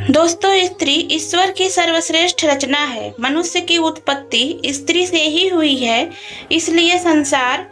दोस्तों, स्त्री ईश्वर की सर्वश्रेष्ठ रचना है। मनुष्य की उत्पत्ति स्त्री से ही हुई है, इसलिए संसार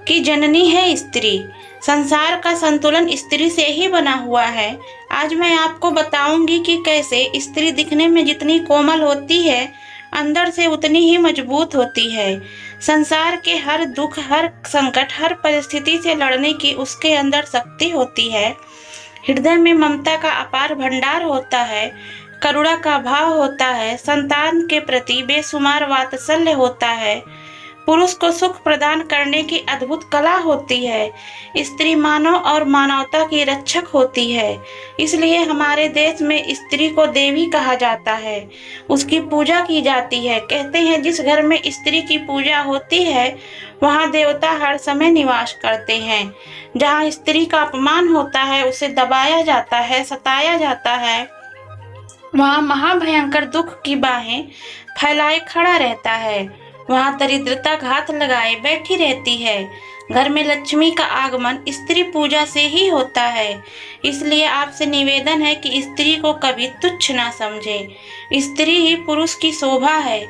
की जननी है स्त्री। संसार का संतुलन स्त्री से ही बना हुआ है। आज मैं आपको बताऊंगी कि कैसे स्त्री दिखने में जितनी कोमल होती है, अंदर से उतनी ही मजबूत होती है। संसार के हर दुख, हर संकट, हर परिस्थिति से लड़ने की उसके अंदर शक्ति होती है। हृदय में ममता का अपार भंडार होता है, करुणा का भाव होता है, संतान के प्रति बेशुमार वात्सल्य होता है, पुरुष को सुख प्रदान करने की अद्भुत कला होती है। स्त्री मानव और मानवता की रक्षक होती है, इसलिए हमारे देश में स्त्री को देवी कहा जाता है, उसकी पूजा की जाती है। कहते हैं जिस घर में स्त्री की पूजा होती है वहाँ देवता हर समय निवास करते हैं। जहाँ स्त्री का अपमान होता है, उसे दबाया जाता है, सताया जाता है, वहाँ महाभयंकर दुख की बाहें फैलाए खड़ा रहता है। वहाँ दरिद्रता घात लगाए बैठी रहती है। घर में लक्ष्मी का आगमन स्त्री पूजा से ही होता है। इसलिए आपसे निवेदन है कि स्त्री को कभी तुच्छ ना समझे। स्त्री ही पुरुष की शोभा है।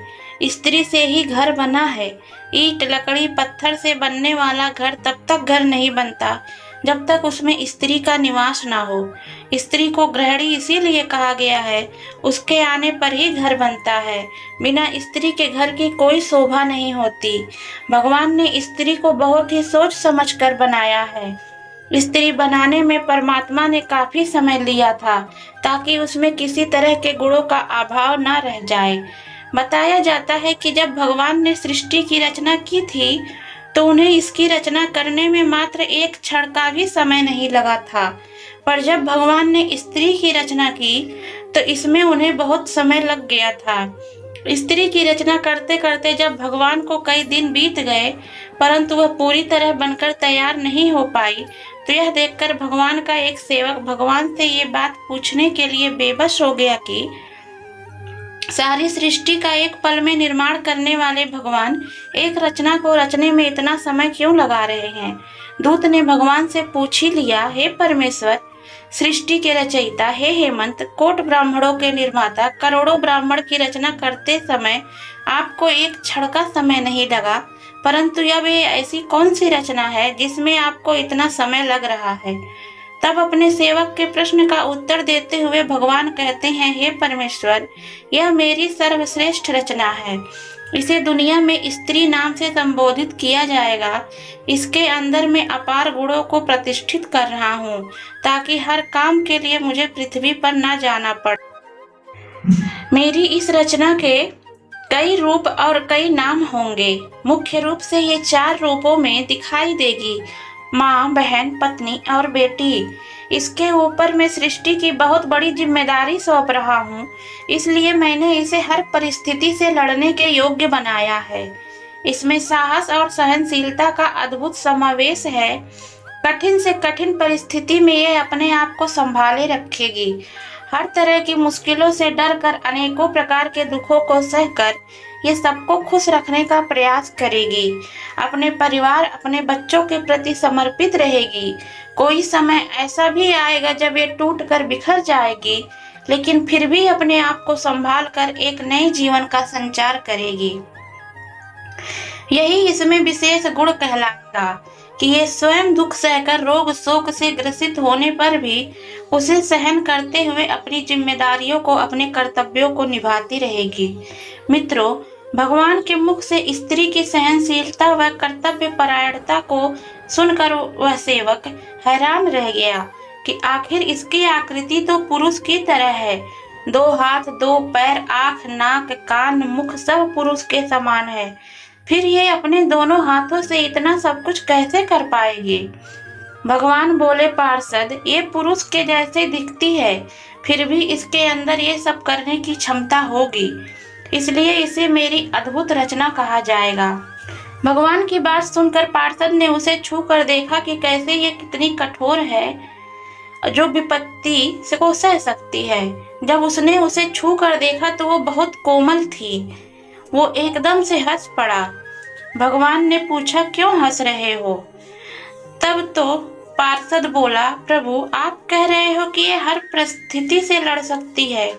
स्त्री से ही घर बना है। ईंट, लकड़ी, पत्थर से बनने वाला घर तब तक घर नहीं बनता जब तक उसमें स्त्री का निवास ना हो। स्त्री को गृहिणी इसीलिए कहा गया है, उसके आने पर ही घर बनता है। बिना स्त्री के घर की कोई शोभा नहीं होती। भगवान ने स्त्री को बहुत ही सोच समझ कर बनाया है। स्त्री बनाने में परमात्मा ने काफी समय लिया था, ताकि उसमें किसी तरह के गुणों का अभाव न रह जाए। बताया जाता है कि जब भगवान ने सृष्टि की रचना की थी तो उन्हें इसकी रचना करने में मात्र एक क्षण का भी समय नहीं लगा था। पर जब भगवान ने स्त्री की रचना की तो इसमें उन्हें बहुत समय लग गया था। स्त्री की रचना करते करते जब भगवान को कई दिन बीत गए, परंतु वह पूरी तरह बनकर तैयार नहीं हो पाई, तो यह देखकर भगवान का एक सेवक भगवान से ये बात पूछने के लिए बेबस हो गया कि सारी सृष्टि का एक पल में निर्माण करने वाले भगवान एक रचना को रचने में इतना समय क्यों लगा रहे हैं। दूत ने भगवान से पूछ ही लिया, हे परमेश्वर, सृष्टि के रचयिता, हे हेमंत, कोट ब्राह्मणों के निर्माता, करोड़ों ब्राह्मण की रचना करते समय आपको एक क्षण का समय नहीं लगा, परंतु अब ये ऐसी कौन सी रचना है जिसमें आपको इतना समय लग रहा है। तब अपने सेवक के प्रश्न का उत्तर देते हुए भगवान कहते हैं, हे परमेश्वर, यह मेरी सर्वश्रेष्ठ रचना है। इसे दुनिया में स्त्री नाम से संबोधित किया जाएगा। इसके अंदर मैं अपार गुणों को प्रतिष्ठित कर रहा हूँ, ताकि हर काम के लिए मुझे पृथ्वी पर न जाना पड़े। मेरी इस रचना के कई रूप और कई नाम होंगे। मुख्य रूप से ये 4 रूपों में दिखाई देगी, माँ, बहन, पत्नी और बेटी। इसके ऊपर मैं सृष्टि की बहुत बड़ी जिम्मेदारी सौंप रहा हूँ, इसलिए मैंने इसे हर परिस्थिति से लड़ने के योग्य बनाया है। इसमें साहस और सहनशीलता का अद्भुत समावेश है। कठिन से कठिन परिस्थिति में ये अपने आप को संभाले रखेगी। हर तरह की मुश्किलों से डरकर, अनेकों प्रकार के दुखों को सहकर ये सबको खुश रखने का प्रयास करेगी। अपने परिवार, अपने बच्चों के प्रति समर्पित रहेगी। कोई समय ऐसा भी आएगा जब ये टूट कर बिखर जाएगी, लेकिन फिर भी अपने आप को संभाल कर एक नए जीवन का संचार करेगी। यही इसमें विशेष गुण कहलाएगा कि ये स्वयं दुख सहकर, रोग शोक से ग्रसित होने पर भी उसे सहन करते हुए अपनी जिम्मेदारियों को, अपने कर्तव्यों को निभाती रहेगी। मित्रों, भगवान के मुख से स्त्री की सहनशीलता व कर्तव्य परायणता को सुनकर वह सेवक हैरान रह गया कि आखिर इसकी आकृति तो पुरुष की तरह है। 2 हाथ, 2 पैर, आँख, नाक, कान, मुख सब पुरुष के समान है। फिर ये अपने दोनों हाथों से इतना सब कुछ कैसे कर पाएगी। भगवान बोले, पार्षद, ये पुरुष के जैसे दिखती है, फिर भी इसके अंदर ये सब करने की क्षमता होगी, इसलिए इसे मेरी अद्भुत रचना कहा जाएगा। भगवान की बात सुनकर पार्षद ने उसे छू कर देखा कि कैसे ये कितनी कठोर है, जो विपत्ति से को सह सकती है। जब उसने उसे छू कर देखा तो वो बहुत कोमल थी। वो एकदम से हंस पड़ा। भगवान ने पूछा, क्यों हंस रहे हो? तब तो पार्षद बोला, प्रभु आप कह रहे हो कि ये हर परिस्थिति से लड़ सकती है।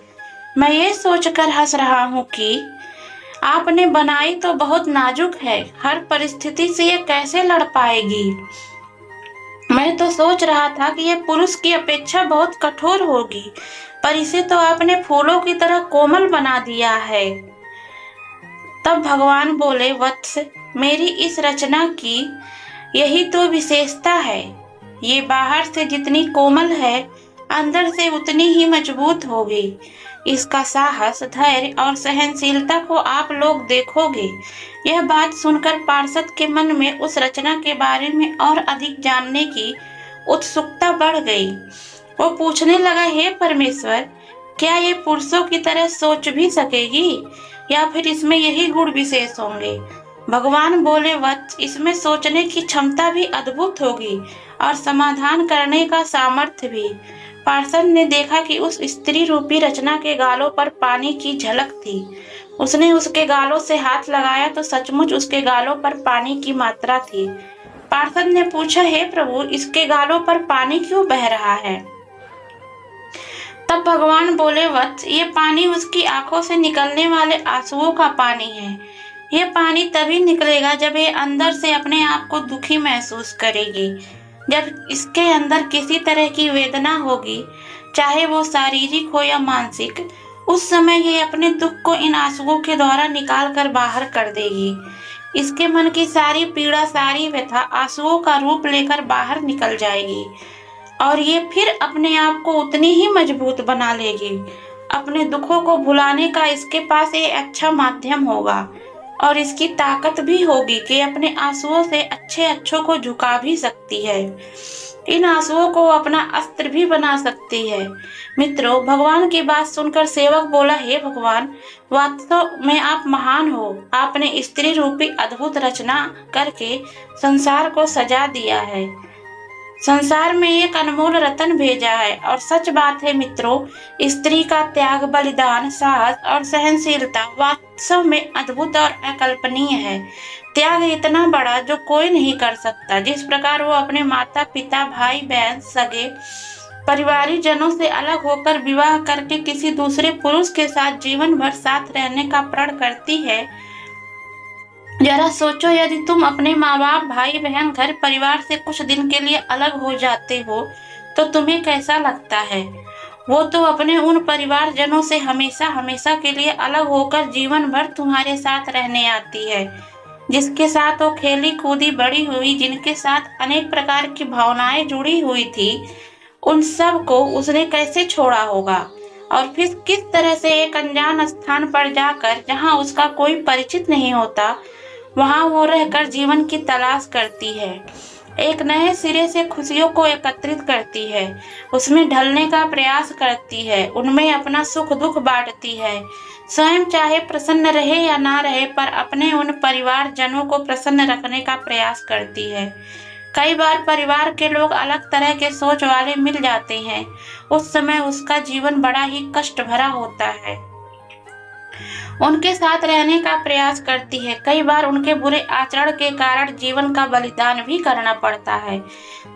मैं ये सोचकर हंस रहा हूँ कि आपने बनाई तो बहुत नाजुक है, हर परिस्थिति से ये कैसे लड़ पाएगी। मैं तो सोच रहा था कि ये पुरुष की अपेक्षा बहुत कठोर होगी, पर इसे तो आपने फूलों की तरह कोमल बना दिया है। तब भगवान बोले, वत्स, मेरी इस रचना की यही तो विशेषता है। ये बाहर से जितनी कोमल है, अंदर से उतनी ही मजबूत होगी। इसका साहस, धैर्य और सहनशीलता को आप लोग देखोगे। यह बात सुनकर पार्षद के मन में उस रचना के बारे में और अधिक जानने की उत्सुकता बढ़ गई। वो पूछने लगा, हे परमेश्वर, क्या ये पुरुषों की तरह सोच भी सकेगी या फिर इसमें यही गुण विशेष होंगे। भगवान बोले, वत्स, इसमें सोचने की क्षमता भी अद्भुत होगी और समाधान करने का सामर्थ्य भी। पार्षद ने देखा कि उस स्त्री रूपी रचना के गालों पर पानी की झलक थी। उसने उसके गालों से हाथ लगाया तो सचमुच उसके गालों पर पानी की मात्रा थी। पार्षद ने पूछा, हे प्रभु, इसके गालों पर पानी क्यों बह रहा है। तब भगवान बोले, वत्स, ये पानी उसकी आंखों से निकलने वाले आंसुओं का पानी है। ये पानी तभी निकलेगा जब ये अंदर से अपने आप को दुखी महसूस करेगी। जब इसके अंदर किसी तरह की वेदना होगी, चाहे वो शारीरिक हो या मानसिक, उस समय ये अपने दुख को इन आंसुओं के द्वारा निकाल कर बाहर कर देगी। इसके मन की सारी पीड़ा, सारी व्यथा आंसुओं का रूप लेकर बाहर निकल जाएगी और ये फिर अपने आप को उतनी ही मजबूत बना लेगी। अपने दुखों को भुलाने का इसके पास एक अच्छा माध्यम होगा और इसकी ताकत भी होगी कि अपने आंसुओं से अच्छों को झुका भी सकती है। इन आंसुओं को अपना अस्त्र भी बना सकती है। मित्रों, भगवान की बात सुनकर सेवक बोला, हे भगवान, वास्तव में आप महान हो। आपने स्त्री रूपी अद्भुत रचना करके संसार को सजा दिया है, संसार में एक अनमोल रतन भेजा है। और सच बात है मित्रों, स्त्री का त्याग, बलिदान, साहस और सहनशीलता वास्तव में अद्भुत और अकल्पनीय है। त्याग इतना बड़ा जो कोई नहीं कर सकता। जिस प्रकार वो अपने माता पिता, भाई बहन, सगे परिवारी जनों से अलग होकर विवाह करके किसी दूसरे पुरुष के साथ जीवन भर साथ रहने का प्रण करती है, जरा सोचो, यदि तुम अपने माँ बाप, भाई बहन, घर परिवार से कुछ दिन के लिए अलग हो जाते हो तो तुम्हें कैसा लगता है। वो तो अपने उन परिवारजनों से हमेशा हमेशा के लिए अलग होकर जीवन भर तुम्हारे साथ रहने आती है, जिसके साथ वो खेली कूदी बड़ी हुई, जिनके साथ अनेक प्रकार की भावनाएं जुड़ी हुई थी, उन सब को उसने कैसे छोड़ा होगा और फिर किस तरह से एक अनजान स्थान पर जाकर, जहाँ उसका कोई परिचित नहीं होता, वहां वो रहकर जीवन की तलाश करती है। एक नए सिरे से खुशियों को एकत्रित करती है, उसमें ढलने का प्रयास करती है, उनमें अपना सुख दुख बांटती है। स्वयं चाहे प्रसन्न रहे या ना रहे, पर अपने उन परिवार जनों को प्रसन्न रखने का प्रयास करती है। कई बार परिवार के लोग अलग तरह के सोच वाले मिल जाते हैं। उस समय उसका जीवन बड़ा ही कष्ट भरा होता है। उनके साथ रहने का प्रयास करती है। कई बार उनके बुरे आचरण के कारण जीवन का बलिदान भी करना पड़ता है।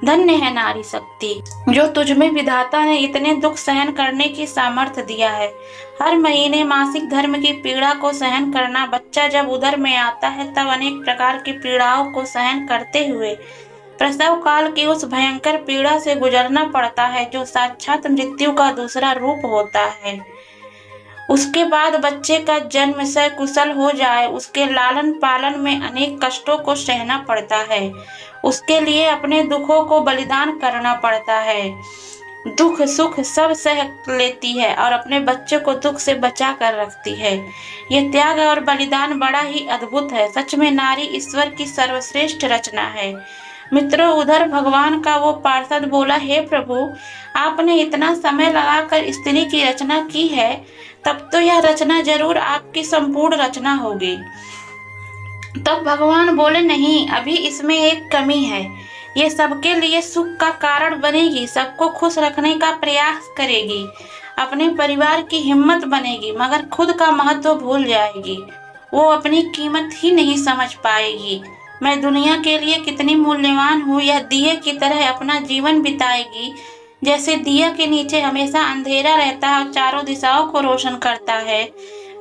धन्य है नारी शक्ति, जो तुझमें विधाता ने इतने दुख सहन करने की सामर्थ्य दिया है। हर महीने मासिक धर्म की पीड़ा को सहन करना, बच्चा जब उदर में आता है तब अनेक प्रकार की पीड़ाओं को सहन करते हुए प्रसव काल की उस भयंकर पीड़ा से गुजरना पड़ता है, जो साक्षात मृत्यु का दूसरा रूप होता है। उसके बाद बच्चे का जन्म सकुशल हो जाए, उसके लालन पालन में अनेक कष्टों को सहना पड़ता है। उसके लिए अपने दुखों को बलिदान करना पड़ता है। दुख सुख सब सह लेती है और अपने बच्चे को दुख से बचा कर रखती है। ये त्याग और बलिदान बड़ा ही अद्भुत है। सच में नारी ईश्वर की सर्वश्रेष्ठ रचना है। मित्रों, उधर भगवान का वो पार्षद बोला, हे प्रभु, आपने इतना समय लगाकर स्त्री की रचना की है, तब तो यह रचना जरूर आपकी संपूर्ण रचना होगी। तब भगवान बोले, नहीं, अभी इसमें एक कमी है। ये सबके लिए सुख का कारण बनेगी, सबको खुश रखने का प्रयास करेगी, अपने परिवार की हिम्मत बनेगी, मगर खुद का महत्व भूल जाएगी। वो अपनी कीमत ही नहीं समझ पाएगी। मैं दुनिया के लिए कितनी मूल्यवान हूँ, यह दिए की तरह अपना जीवन बिताएगी। जैसे दिया के नीचे हमेशा अंधेरा रहता है और चारों दिशाओं को रोशन करता है,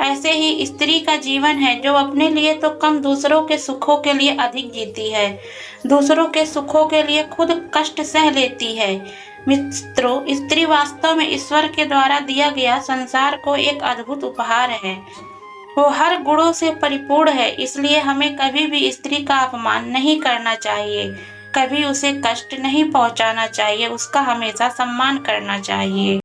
ऐसे ही स्त्री का जीवन है जो अपने लिए तो कम दूसरों के सुखों के लिए अधिक जीती है, दूसरों के सुखों के लिए खुद कष्ट सह लेती है। मित्रों, स्त्री वास्तव में ईश्वर के द्वारा दिया गया संसार को एक अद्भुत उपहार है। वो हर गुणों से परिपूर्ण है, इसलिए हमें कभी भी स्त्री का अपमान नहीं करना चाहिए, कभी उसे कष्ट नहीं पहुंचाना चाहिए, उसका हमेशा सम्मान करना चाहिए।